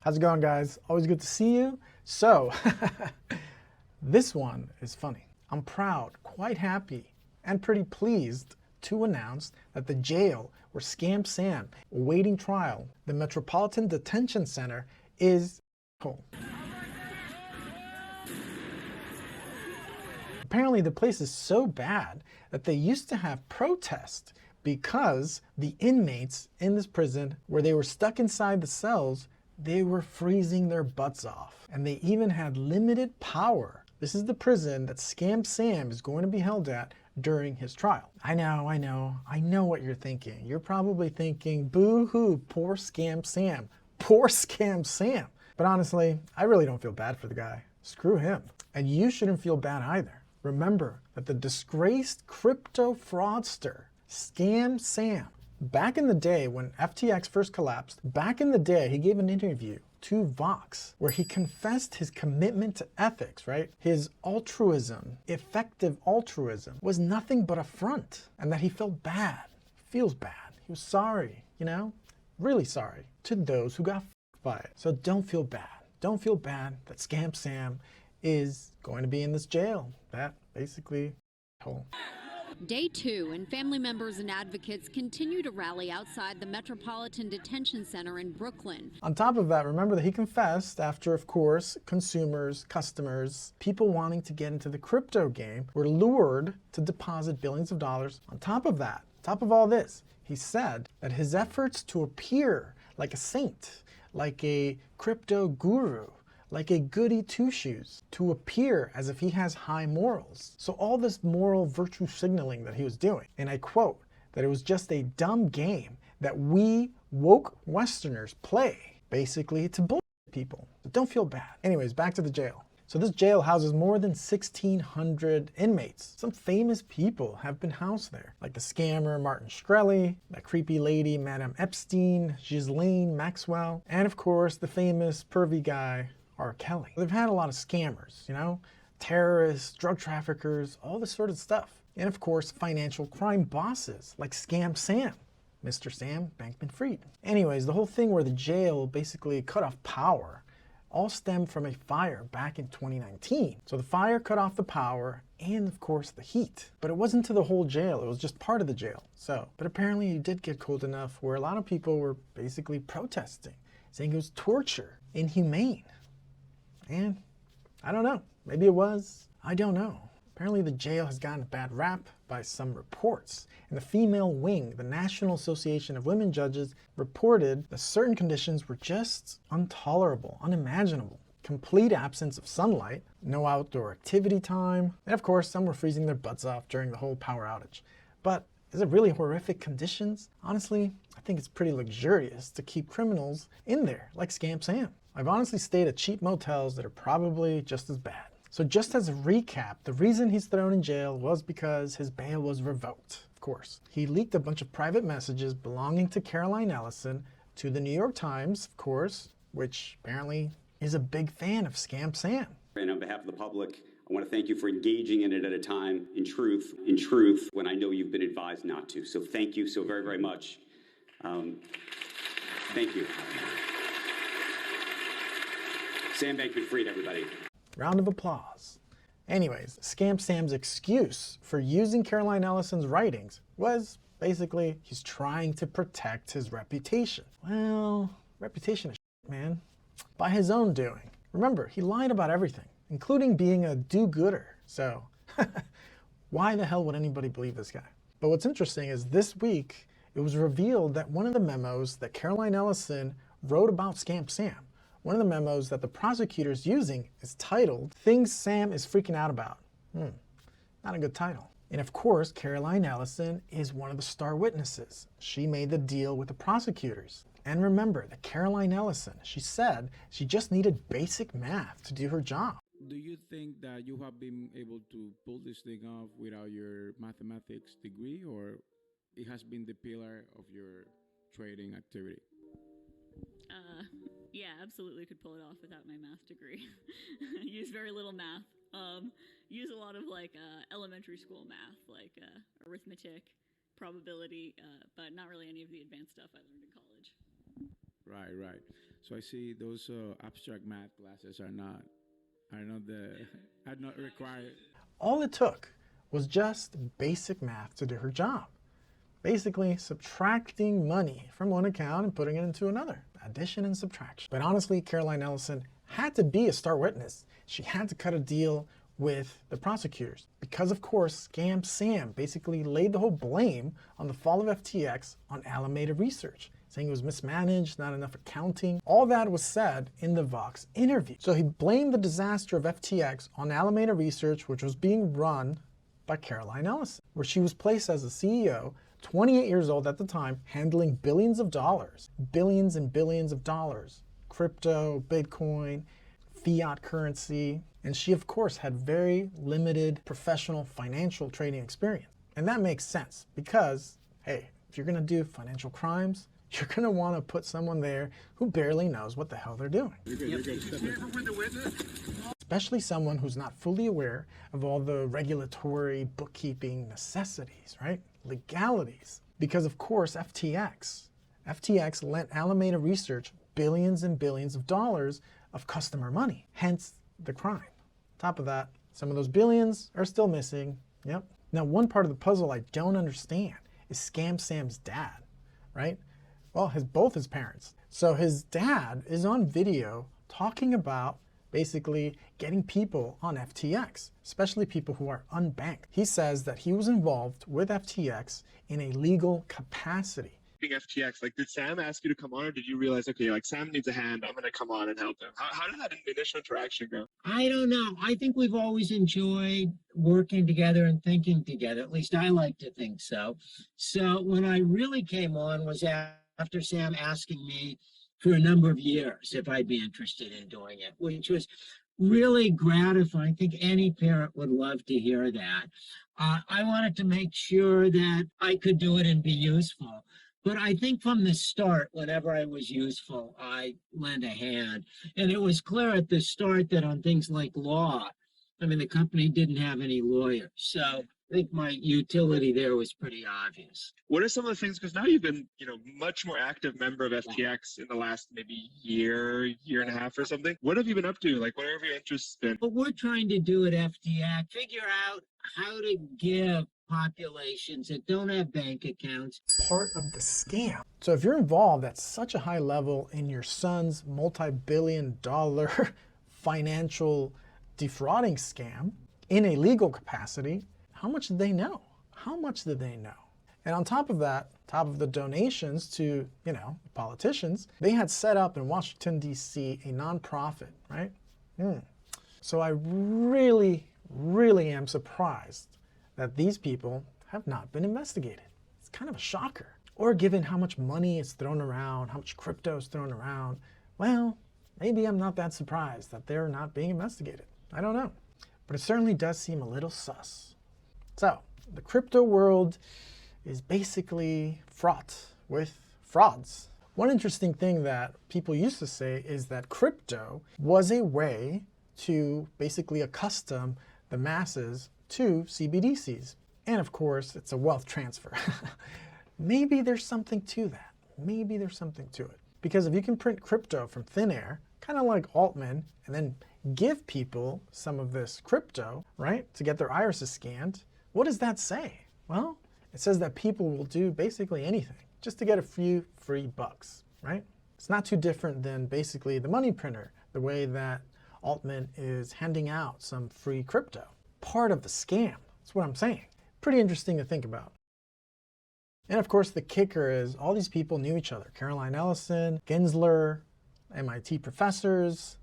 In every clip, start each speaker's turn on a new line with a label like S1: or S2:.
S1: How's it going, guys? Always good to see you. So, this one is funny. I'm proud, quite happy, and pretty pleased to announce that the jail where Scam Sam awaiting trial, the Metropolitan Detention Center, is HELLhole. Apparently the place is so bad that they used to have protests because the inmates in this prison, where they were stuck inside the cells, they were freezing their butts off. And they even had limited power. This is the prison that Scam Sam is going to be held at during his trial. I know what you're thinking. You're probably thinking, boo-hoo, poor Scam Sam. Poor Scam Sam. But honestly, I really don't feel bad for the guy. Screw him. And you shouldn't feel bad either. Remember that the disgraced crypto fraudster, Scam Sam, back in the day when FTX first collapsed, back in the day, he gave an interview to Vox where he confessed his commitment to ethics, right? His altruism, effective altruism, was nothing but a front, and that he felt bad, feels bad. He was sorry, really sorry to those who got f***ed by it. So don't feel bad. Don't feel bad that Scam Sam is going to be in this jail. That basically HELLhole.
S2: Day 2, and family members and advocates continue to rally outside the Metropolitan Detention Center in Brooklyn.
S1: On top of that, remember that he confessed after, of course, consumers, customers, people wanting to get into the crypto game were lured to deposit billions of dollars. On top of that, top of all this, he said that his efforts to appear like a saint, like a crypto guru, like a goody two-shoes, to appear as if he has high morals. So all this moral virtue signaling that he was doing, and I quote, that it was just a dumb game that we woke Westerners play, basically to bullshit people. But don't feel bad. Anyways, back to the jail. So this jail houses more than 1,600 inmates. Some famous people have been housed there, like the scammer Martin Shkreli, that creepy lady Madame Epstein, Ghislaine Maxwell, and of course the famous pervy guy R. Kelly. They've had a lot of scammers, terrorists, drug traffickers, all this sort of stuff. And of course, financial crime bosses like Scam Sam, Mr. Sam Bankman-Fried. Anyways, the whole thing where the jail basically cut off power all stemmed from a fire back in 2019. So the fire cut off the power and of course the heat. But it wasn't to the whole jail, it was just part of the jail. But apparently it did get cold enough where a lot of people were basically protesting, saying it was torture, inhumane. And I don't know, maybe it was, I don't know. Apparently the jail has gotten a bad rap by some reports. And the female wing, the National Association of Women Judges, reported that certain conditions were just intolerable, unimaginable. Complete absence of sunlight, no outdoor activity time, and of course some were freezing their butts off during the whole power outage. But is it really horrific conditions? Honestly, I think it's pretty luxurious to keep criminals in there, like Scam Sam. I've honestly stayed at cheap motels that are probably just as bad. So just as a recap, the reason he's thrown in jail was because his bail was revoked, of course. He leaked a bunch of private messages belonging to Caroline Ellison to the New York Times, of course, which apparently is a big fan of Scam Sam.
S3: And on behalf of the public, I want to thank you for engaging in it at a time, in truth, when I know you've been advised not to. So thank you so very, very much. Thank you. Sam Bankman-Fried, everybody.
S1: Round of applause. Anyways, Scam Sam's excuse for using Caroline Ellison's writings was basically he's trying to protect his reputation. Well, reputation is shit, man. By his own doing. Remember, he lied about everything, including being a do-gooder. So, why the hell would anybody believe this guy? But what's interesting is this week, it was revealed that one of the memos that Caroline Ellison wrote about Scam Sam, one of the memos that the prosecutor's using is titled, Things Sam is Freaking Out About. Not a good title. And of course, Caroline Ellison is one of the star witnesses. She made the deal with the prosecutors. And remember that Caroline Ellison, she said she just needed basic math to do her job.
S4: Do you think that you have been able to pull this thing off without your mathematics degree, or it has been the pillar of your trading activity?
S5: Yeah, absolutely could pull it off without my math degree. Use very little math. Use a lot of elementary school math, like arithmetic, probability, but not really any of the advanced stuff I learned in college.
S4: Right. So I see those abstract math classes are not are not required.
S1: All it took was just basic math to do her job. Basically subtracting money from one account and putting it into another. Addition and subtraction. But honestly, Caroline Ellison had to be a star witness. She had to cut a deal with the prosecutors because, of course, Scam Sam basically laid the whole blame on the fall of FTX on Alameda Research, saying it was mismanaged, not enough accounting. All that was said in the Vox interview. So he blamed the disaster of FTX on Alameda Research, which was being run by Caroline Ellison, where she was placed as a CEO, 28 years old at the time, handling billions of dollars, billions and billions of dollars, crypto, Bitcoin, fiat currency. And she, of course, had very limited professional financial trading experience. And that makes sense because, hey, if you're going to do financial crimes, you're going to want to put someone there who barely knows what the hell they're doing.
S4: You're good.
S1: Especially someone who's not fully aware of all the regulatory bookkeeping necessities, right? Legalities. Because, of course, FTX lent Alameda Research billions and billions of dollars of customer money, hence the crime. Top of that, some of those billions are still missing. Yep. Now, one part of the puzzle I don't understand is Scam Sam's dad, right? Well, both his parents. So his dad is on video talking about basically getting people on FTX, especially people who are unbanked. He says that he was involved with FTX in a legal capacity.
S6: FTX, like, did Sam ask you to come on, or did you realize, okay, like, Sam needs a hand, I'm going to come on and help him? How did that initial interaction go?
S7: I don't know. I think we've always enjoyed working together and thinking together. At least I like to think so. So when I really came on was after Sam asking me for a number of years if I'd be interested in doing it, which was really gratifying. I think any parent would love to hear that. I wanted to make sure that I could do it and be useful. But I think from the start, whenever I was useful, I lent a hand. And it was clear at the start that on things like law, I mean, the company didn't have any lawyers. So I think my utility there was pretty obvious.
S6: What are some of the things, because now you've been, much more active member of FTX in the last maybe year and a half or something. What have you been up to? Like, what have your interests been?
S7: What we're trying to do at FTX, figure out how to give populations that don't have bank accounts
S1: Part of the scam. So if you're involved at such a high level in your son's multi-billion-dollar financial defrauding scam in a legal capacity, how much did they know? How much did they know? And on top of that, top of the donations to, politicians, they had set up in Washington, D.C. a nonprofit, right? So I really, really am surprised that these people have not been investigated. It's kind of a shocker. Or given how much money is thrown around, how much crypto is thrown around, well, maybe I'm not that surprised that they're not being investigated. I don't know. But it certainly does seem a little sus. So, the crypto world is basically fraught with frauds. One interesting thing that people used to say is that crypto was a way to basically accustom the masses to CBDCs. And of course, it's a wealth transfer. Maybe there's something to that. Maybe there's something to it. Because if you can print crypto from thin air, kind of like Altman, and then give people some of this crypto, right, to get their irises scanned, what does that say? Well, it says that people will do basically anything just to get a few free bucks, right? It's not too different than basically the money printer, the way that Altman is handing out some free crypto. Part of the scam. That's what I'm saying. Pretty interesting to think about. And of course, the kicker is all these people knew each other. Caroline Ellison, Gensler, MIT professors,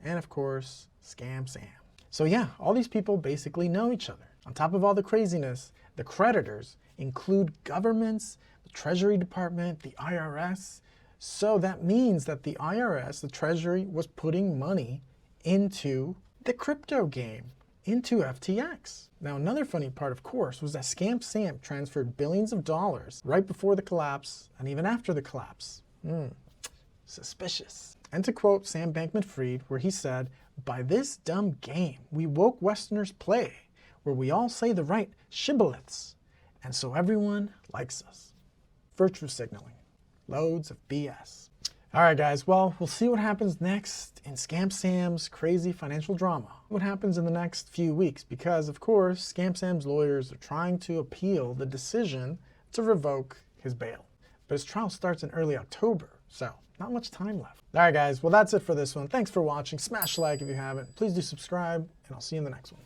S1: and of course, Scam Sam. So yeah, all these people basically know each other. On top of all the craziness, the creditors include governments, the Treasury Department, the IRS. So that means that the IRS, the Treasury, was putting money into the crypto game, into FTX. Now, another funny part, of course, was that Scam Sam transferred billions of dollars right before the collapse and even after the collapse. Suspicious. And to quote Sam Bankman-Fried, where he said, "By this dumb game we woke Westerners play, where we all say the right shibboleths, and so everyone likes us." Virtue signaling. Loads of BS. All right, guys. Well, we'll see what happens next in Scam Sam's crazy financial drama. What happens in the next few weeks? Because, of course, Scam Sam's lawyers are trying to appeal the decision to revoke his bail. But his trial starts in early October, so not much time left. All right, guys. Well, that's it for this one. Thanks for watching. Smash like if you haven't. Please do subscribe, and I'll see you in the next one.